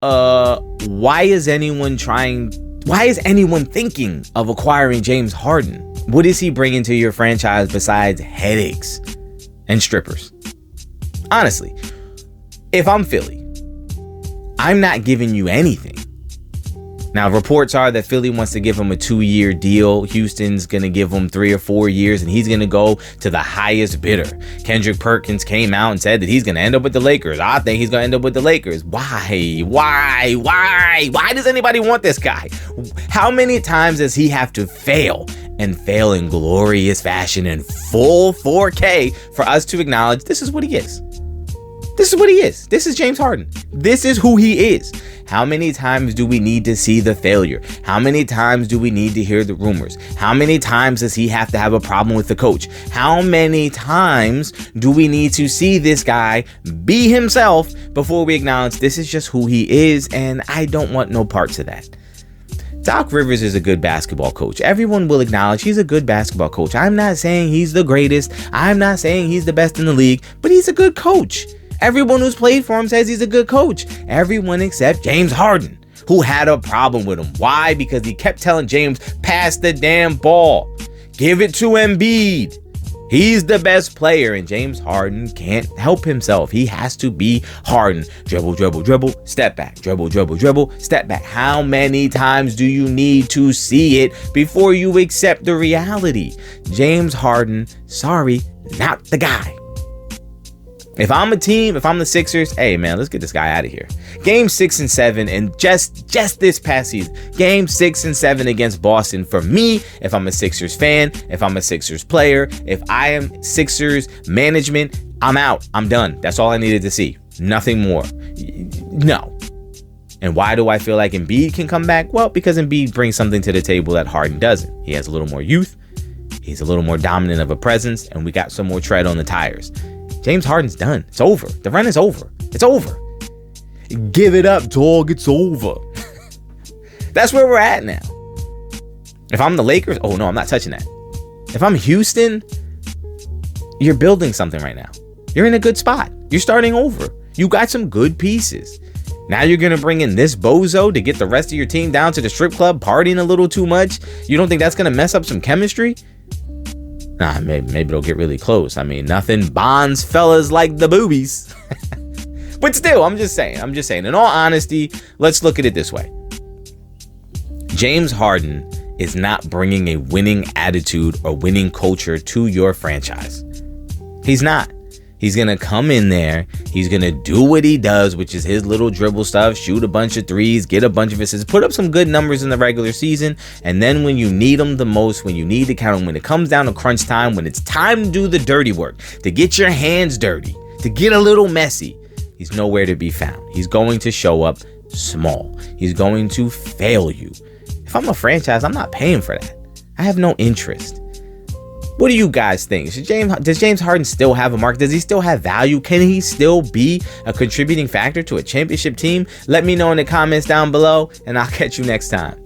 why is anyone thinking of acquiring James Harden? What is he bringing to your franchise besides headaches and strippers? Honestly, if I'm Philly, I'm not giving you anything. Now, reports are that Philly wants to give him a 2-year deal. Houston's going to give him 3 or 4 years, and he's going to go to the highest bidder. Kendrick Perkins came out and said that he's going to end up with the Lakers. I think he's going to end up with the Lakers. Why? Why does anybody want this guy? How many times does he have to fail, and fail in glorious fashion in full 4K for us to acknowledge this is what he is? This is what he is. This is James Harden. This is who he is. How many times do we need to see the failure? How many times do we need to hear the rumors? How many times does he have to have a problem with the coach? How many times do we need to see this guy be himself before we acknowledge this is just who he is, and I don't want no parts of that? Doc Rivers is a good basketball coach. Everyone will acknowledge he's a good basketball coach. I'm not saying he's the greatest. I'm not saying he's the best in the league, but he's a good coach. Everyone who's played for him says he's a good coach. Everyone except James Harden, who had a problem with him. Why? Because he kept telling James, pass the damn ball. Give it to Embiid. He's the best player, and James Harden can't help himself. He has to be Harden. Dribble, dribble, dribble, step back. Dribble, dribble, dribble, step back. How many times do you need to see it before you accept the reality? James Harden, sorry, not the guy. If I'm a team, if I'm the Sixers, hey man, let's get this guy out of here. Game 6 and 7, and just this past season, game 6 and 7 against Boston. For me, if I'm a Sixers fan, if I'm a Sixers player, if I am Sixers management, I'm out. I'm done. That's all I needed to see. Nothing more. No. And why do I feel like Embiid can come back? Well, because Embiid brings something to the table that Harden doesn't. He has a little more youth. He's a little more dominant of a presence, and we got some more tread on the tires. James Harden's done. It's over. The run is over. It's over. Give it up, dog. It's over. That's where we're at now. If I'm the Lakers, oh no, I'm not touching that. If I'm Houston, you're building something right now. You're in a good spot. You're starting over. You got some good pieces. Now you're going to bring in this bozo to get the rest of your team down to the strip club, partying a little too much. You don't think that's going to mess up some chemistry? Nah, maybe it'll get really close. I mean, nothing bonds fellas like the boobies. But still, I'm just saying. In all honesty, let's look at it this way. James Harden is not bringing a winning attitude or winning culture to your franchise. He's not. He's going to come in there. He's going to do what he does, which is his little dribble stuff, shoot a bunch of threes, get a bunch of assists, put up some good numbers in the regular season. And then when you need him the most, when you need to count him, when it comes down to crunch time, when it's time to do the dirty work, to get your hands dirty, to get a little messy, he's nowhere to be found. He's going to show up small. He's going to fail you. If I'm a franchise, I'm not paying for that. I have no interest. What do you guys think? Does James Harden still have a market? Does he still have value? Can he still be a contributing factor to a championship team? Let me know in the comments down below, and I'll catch you next time.